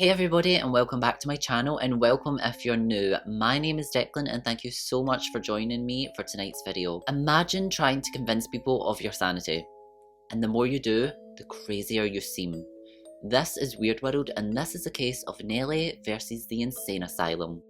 Hey everybody, and welcome back to my channel, and welcome if you're new. My name is Declan and thank you so much for joining me for tonight's video. Imagine trying to convince people of your sanity, and the more you do, the crazier you seem. This is Weird World, and this is the case of Nellie versus the Insane Asylum.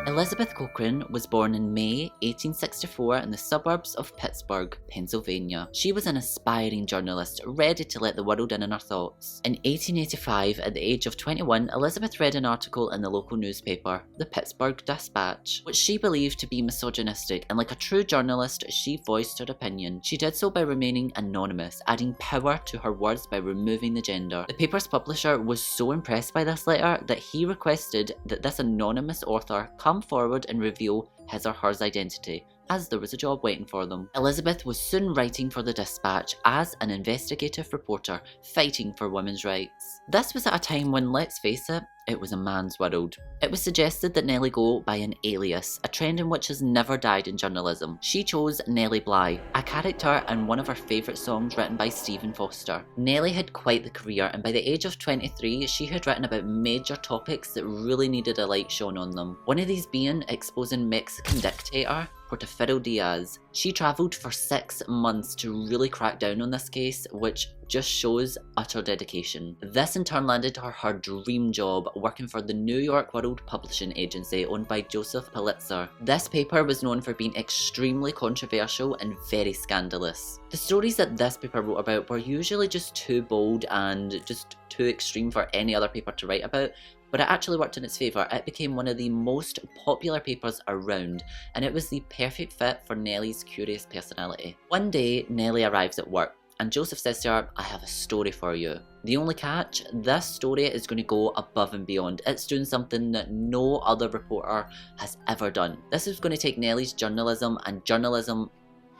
Elizabeth Cochrane was born in May 1864 in the suburbs of Pittsburgh, Pennsylvania. She was an aspiring journalist, ready to let the world in on her thoughts. In 1885, at the age of 21, Elizabeth read an article in the local newspaper, the Pittsburgh Dispatch, which she believed to be misogynistic, and like a true journalist, she voiced her opinion. She did so by remaining anonymous, adding power to her words by removing the gender. The paper's publisher was so impressed by this letter that he requested that this anonymous author come forward and reveal his or her identity, as there was a job waiting for them. Elizabeth was soon writing for the Dispatch as an investigative reporter, fighting for women's rights. This was at a time when, let's face it was a man's world. It was suggested that Nellie go by an alias, a trend in which has never died in journalism. She chose Nellie Bly, a character in one of her favourite songs written by Stephen Foster. Nellie had quite the career, and by the age of 23, she had written about major topics that really needed a light shone on them. One of these being exposing Mexican dictator Porfirio Diaz. She travelled for 6 months to really crack down on this case, which just shows utter dedication. This in turn landed her dream job, working for the New York World Publishing Agency owned by Joseph Pulitzer. This paper was known for being extremely controversial and very scandalous. The stories that this paper wrote about were usually just too bold and just too extreme for any other paper to write about, but it actually worked in its favour. It became one of the most popular papers around, and it was the perfect fit for Nellie's curious personality. One day, Nellie arrives at work, and Joseph says to her, "I have a story for you." The only catch, this story is going to go above and beyond. It's doing something that no other reporter has ever done. This is going to take Nellie's journalism and journalism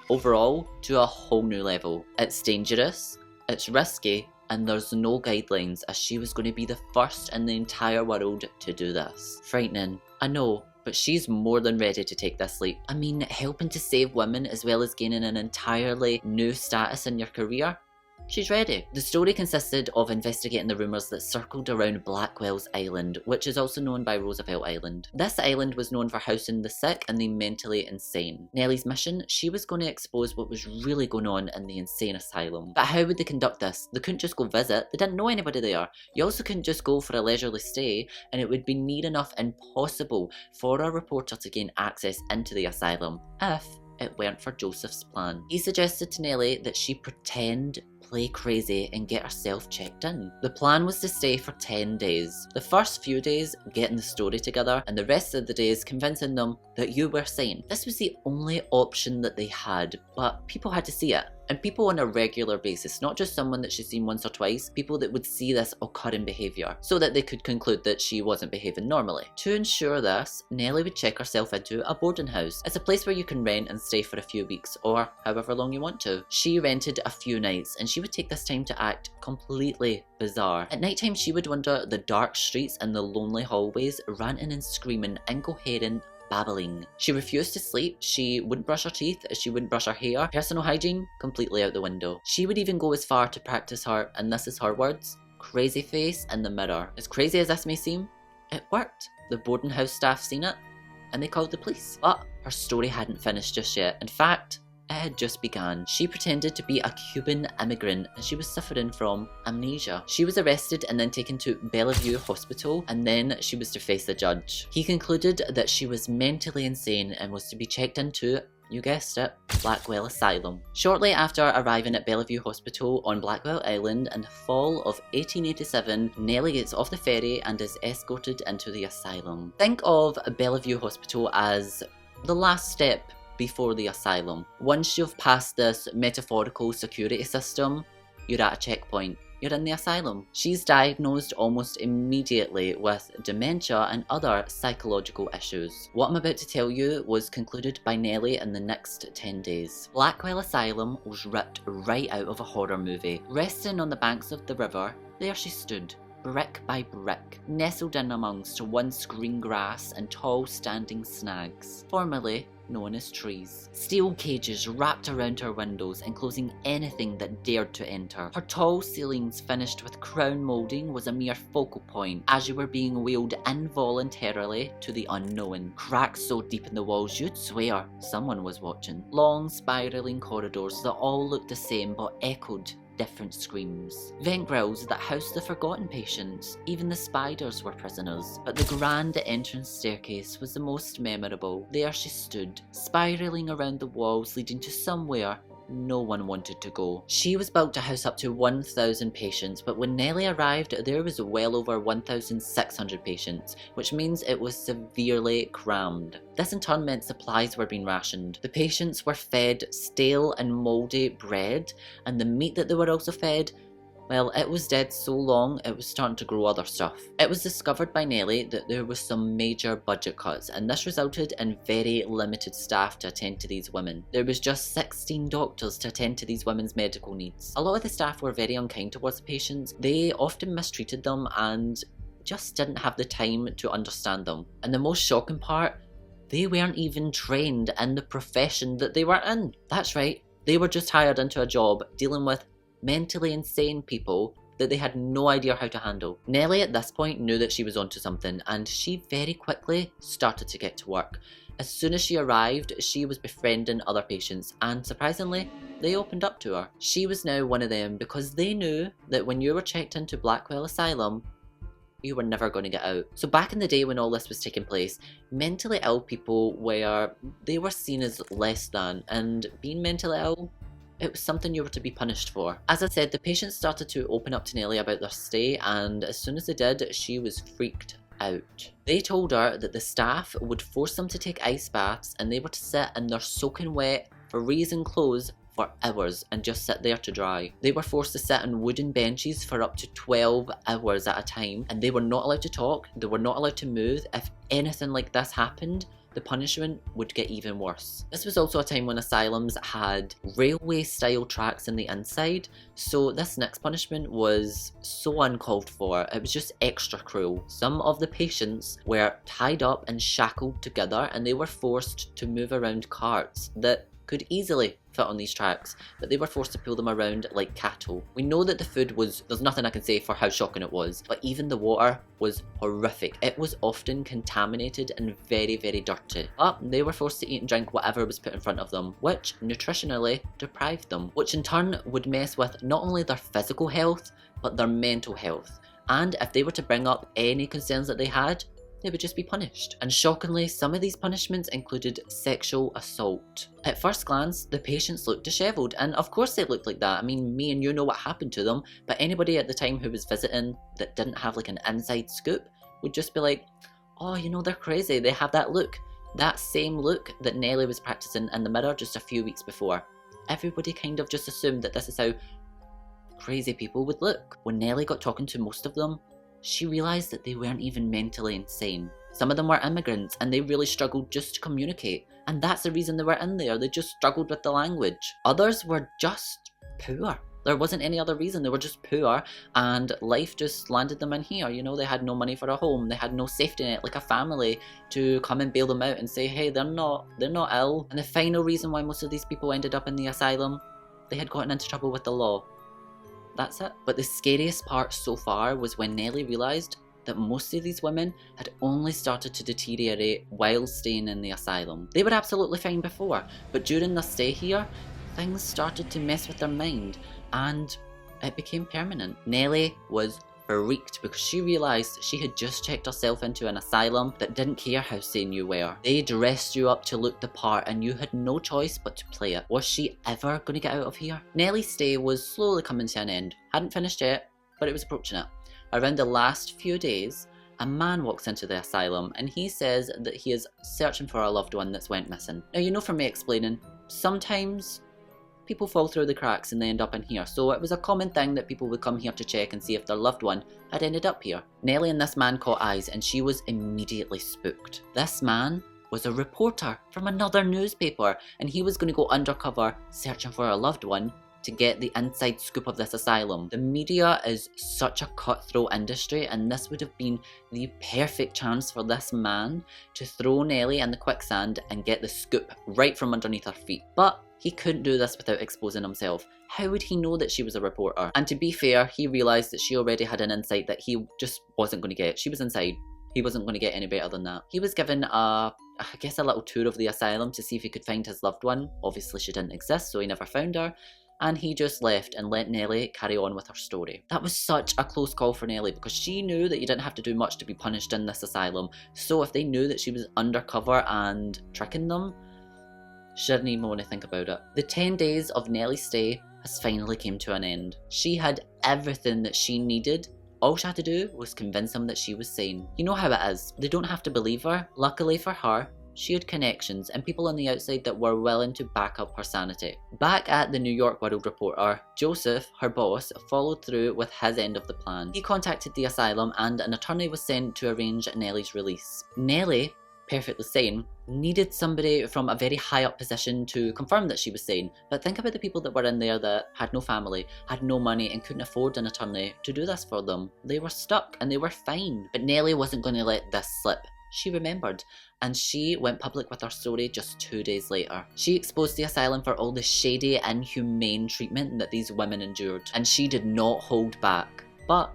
overall to a whole new level. It's dangerous, it's risky, and there's no guidelines, as she was going to be the first in the entire world to do this. Frightening, I know, but she's more than ready to take this leap. I mean, helping to save women as well as gaining an entirely new status in your career? She's ready. The story consisted of investigating the rumours that circled around Blackwell's Island, which is also known by Roosevelt Island. This island was known for housing the sick and the mentally insane. Nellie's mission? She was going to expose what was really going on in the insane asylum. But how would they conduct this? They couldn't just go visit, they didn't know anybody there. You also couldn't just go for a leisurely stay, and it would be near enough impossible for a reporter to gain access into the asylum if it weren't for Joseph's plan. He suggested to Nellie that she pretend, play crazy, and get herself checked in. The plan was to stay for 10 days. The first few days getting the story together, and the rest of the days convincing them that you were sane. This was the only option that they had, but people had to see it. And people on a regular basis, not just someone that she's seen once or twice, people that would see this occurring behaviour, so that they could conclude that she wasn't behaving normally. To ensure this, Nellie would check herself into a boarding house. It's a place where you can rent and stay for a few weeks, or however long you want to. She rented a few nights, and she would take this time to act completely bizarre. At night time, she would wander the dark streets and the lonely hallways, ranting and screaming, incoherent, babbling. She refused to sleep, she wouldn't brush her teeth, she wouldn't brush her hair, personal hygiene completely out the window. She would even go as far to practice her, and this is her words, crazy face in the mirror. As crazy as this may seem, it worked. The boarding house staff seen it, and they called the police. But her story hadn't finished just yet. In fact, it had just begun. She pretended to be a Cuban immigrant and she was suffering from amnesia. She was arrested and then taken to Bellevue Hospital, and then she was to face the judge. He concluded that she was mentally insane and was to be checked into, you guessed it, Blackwell Asylum. Shortly after arriving at Bellevue Hospital on Blackwell Island in the fall of 1887, Nellie gets off the ferry and is escorted into the asylum. Think of Bellevue Hospital as the last step before the asylum. Once you've passed this metaphorical security system, you're at a checkpoint. You're in the asylum. She's diagnosed almost immediately with dementia and other psychological issues. What I'm about to tell you was concluded by Nellie in the next 10 days. Blackwell Asylum was ripped right out of a horror movie. Resting on the banks of the river, there she stood, brick by brick, nestled in amongst once green grass and tall standing snags, formerly known as trees. Steel cages wrapped around her windows, enclosing anything that dared to enter. Her tall ceilings finished with crown moulding was a mere focal point as you were being wheeled involuntarily to the unknown. Cracks so deep in the walls you'd swear someone was watching. Long spiralling corridors that all looked the same but echoed different screams. Vent grills that housed the forgotten patients. Even the spiders were prisoners. But the grand entrance staircase was the most memorable. There she stood, spiraling around the walls leading to somewhere no one wanted to go. She was built to house up to 1,000 patients, but when Nellie arrived, there was well over 1,600 patients, which means it was severely crammed. This in turn meant supplies were being rationed. The patients were fed stale and mouldy bread, and the meat that they were also fed, well, it was dead so long it was starting to grow other stuff. It was discovered by Nellie that there was some major budget cuts, and this resulted in very limited staff to attend to these women. There was just 16 doctors to attend to these women's medical needs. A lot of the staff were very unkind towards the patients. They often mistreated them and just didn't have the time to understand them. And the most shocking part, they weren't even trained in the profession that they were in. That's right, they were just hired into a job dealing with mentally insane people that they had no idea how to handle. Nellie at this point knew that she was onto something, and she very quickly started to get to work. As soon as she arrived, she was befriending other patients, and surprisingly, they opened up to her. She was now one of them because they knew that when you were checked into Blackwell Asylum, you were never going to get out. So back in the day when all this was taking place, mentally ill people they were seen as less than, and being mentally ill, it was something you were to be punished for. As I said, the patients started to open up to Nellie about their stay, and as soon as they did, she was freaked out. They told her that the staff would force them to take ice baths, and they were to sit in their soaking wet, freezing clothes for hours and just sit there to dry. They were forced to sit on wooden benches for up to 12 hours at a time, and they were not allowed to talk, they were not allowed to move. If anything like this happened, the punishment would get even worse. This was also a time when asylums had railway-style tracks in the inside, so this next punishment was so uncalled for. It was just extra cruel. Some of the patients were tied up and shackled together, and they were forced to move around carts that could easily fit on these tracks, but they were forced to pull them around like cattle. We know that the food there's nothing I can say for how shocking it was, but even the water was horrific. It was often contaminated and very, very dirty. But they were forced to eat and drink whatever was put in front of them, which nutritionally deprived them, which in turn would mess with not only their physical health, but their mental health. And if they were to bring up any concerns that they had, they would just be punished. And shockingly, some of these punishments included sexual assault. At first glance, the patients looked dishevelled, and of course they looked like that. I mean, me and you know what happened to them, but anybody at the time who was visiting that didn't have like an inside scoop would just be like, oh, you know, they're crazy, they have that look. That same look that Nellie was practicing in the mirror just a few weeks before. Everybody kind of just assumed that this is how crazy people would look. When Nellie got talking to most of them, she realised that they weren't even mentally insane. Some of them were immigrants, and they really struggled just to communicate, and that's the reason they were in there. They just struggled with the language. Others were just poor. There wasn't any other reason. They were just poor, and life just landed them in here. You know, they had no money for a home. They had no safety net, like a family, to come and bail them out and say, hey, they're not ill. And the final reason why most of these people ended up in the asylum, they had gotten into trouble with the law. That's it. But the scariest part so far was when Nellie realised that most of these women had only started to deteriorate while staying in the asylum. They were absolutely fine before, but during their stay here, things started to mess with their mind, and it became permanent. Nellie was freaked because she realised she had just checked herself into an asylum that didn't care how sane you were. They dressed you up to look the part, and you had no choice but to play it. Was she ever going to get out of here? Nellie's stay was slowly coming to an end. Hadn't finished yet, but it was approaching it. Around the last few days, a man walks into the asylum, and he says that he is searching for a loved one that's went missing. Now, you know from me explaining, sometimes people fall through the cracks and they end up in here, so it was a common thing that people would come here to check and see if their loved one had ended up here. Nellie and this man caught eyes, and she was immediately spooked. This man was a reporter from another newspaper, and he was going to go undercover searching for a loved one to get the inside scoop of this asylum. The media is such a cutthroat industry, and this would have been the perfect chance for this man to throw Nellie in the quicksand and get the scoop right from underneath her feet. But he couldn't do this without exposing himself. How would he know that she was a reporter? And to be fair, he realised that she already had an insight that he just wasn't going to get. She was inside. He wasn't going to get any better than that. He was given a little tour of the asylum to see if he could find his loved one. Obviously she didn't exist, so he never found her. And he just left and let Nellie carry on with her story. That was such a close call for Nellie, because she knew that you didn't have to do much to be punished in this asylum. So if they knew that she was undercover and tricking them, she didn't even want to think about it. The 10 days of Nellie's stay has finally came to an end. She had everything that she needed. All she had to do was convince him that she was sane. You know how it is. They don't have to believe her. Luckily for her, she had connections and people on the outside that were willing to back up her sanity. Back at the New York World Reporter, Joseph, her boss, followed through with his end of the plan. He contacted the asylum and an attorney was sent to arrange Nellie's release. Nellie, perfectly sane, needed somebody from a very high up position to confirm that she was sane. But think about the people that were in there that had no family, had no money and couldn't afford an attorney to do this for them. They were stuck and they were fine. But Nellie wasn't going to let this slip. She remembered, and she went public with her story just 2 days later. She exposed the asylum for all the shady, inhumane treatment that these women endured, and she did not hold back. But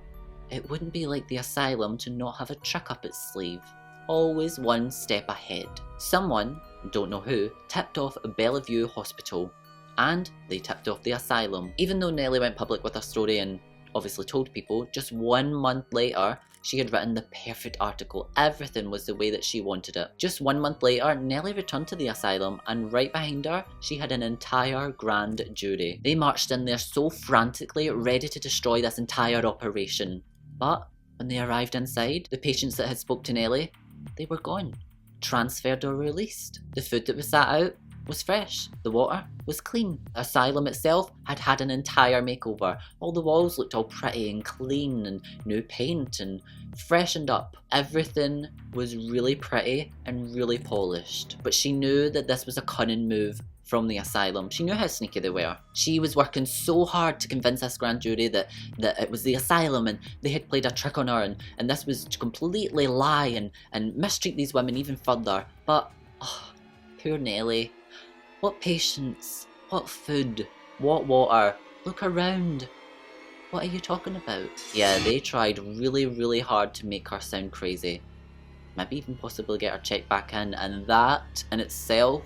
it wouldn't be like the asylum to not have a trick up its sleeve. Always one step ahead. Someone, don't know who, tipped off Bellevue Hospital, and they tipped off the asylum. Even though Nellie went public with her story and obviously told people, just 1 month later, she had written the perfect article. Everything was the way that she wanted it. Just 1 month later, Nellie returned to the asylum, and right behind her, she had an entire grand jury. They marched in there so frantically, ready to destroy this entire operation. But when they arrived inside, the patients that had spoke to Nellie, they were gone. Transferred or released. The food that was sat out was fresh. The water was clean. The asylum itself had had an entire makeover. All the walls looked all pretty and clean and new paint and freshened up. Everything was really pretty and really polished. But she knew that this was a cunning move from the asylum. She knew how sneaky they were. She was working so hard to convince this grand jury that it was the asylum and they had played a trick on her and this was to completely lie and mistreat these women even further. But, oh, poor Nellie. What patience, what food, what water, look around. What are you talking about? Yeah, they tried really, really hard to make her sound crazy. Maybe even possibly get her checked back in, and that in itself,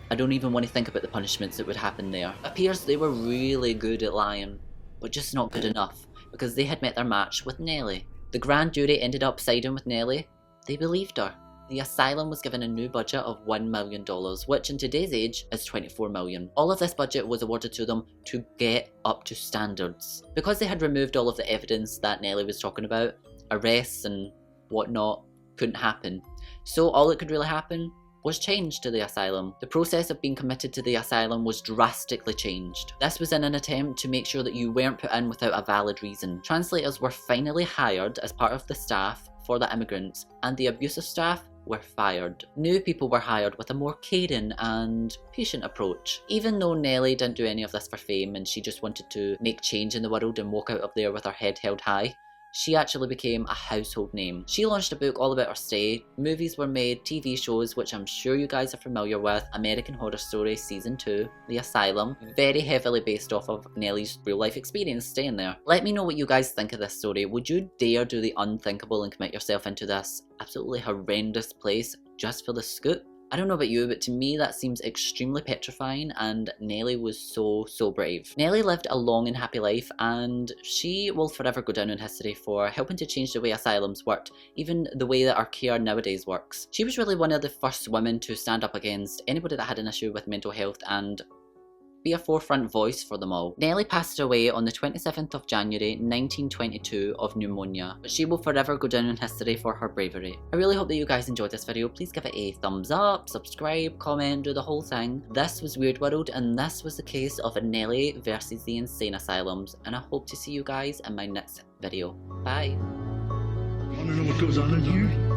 I don't even want to think about the punishments that would happen there. It appears they were really good at lying, but just not good enough, because they had met their match with Nellie. The grand jury ended up siding with Nellie. They believed her. The asylum was given a new budget of $1 million, which in today's age is $24 million. All of this budget was awarded to them to get up to standards. Because they had removed all of the evidence that Nellie was talking about, arrests and whatnot couldn't happen. So all that could really happen was change to the asylum. The process of being committed to the asylum was drastically changed. This was in an attempt to make sure that you weren't put in without a valid reason. Translators were finally hired as part of the staff for the immigrants, and the abusive staff were fired. New people were hired with a more caring and patient approach. Even though Nellie didn't do any of this for fame and she just wanted to make change in the world and walk out of there with her head held high, she actually became a household name. She launched a book all about her stay, movies were made, TV shows, which I'm sure you guys are familiar with, American Horror Story Season 2, The Asylum, very heavily based off of Nellie's real life experience staying there. Let me know what you guys think of this story. Would you dare do the unthinkable and commit yourself into this absolutely horrendous place just for the scoop? I don't know about you, but to me that seems extremely petrifying, and Nellie was so brave. Nellie lived a long and happy life, and she will forever go down in history for helping to change the way asylums worked, even the way that our care nowadays works. She was really one of the first women to stand up against anybody that had an issue with mental health and be a forefront voice for them all. Nellie passed away on the 27th of January 1922 of pneumonia, but she will forever go down in history for her bravery. I really hope that you guys enjoyed this video. Please give it a thumbs up, subscribe, comment, do the whole thing. This was Weird World, and this was the case of Nellie versus the insane asylums, and I hope to see you guys in my next video. Bye! Want to know what goes on in here?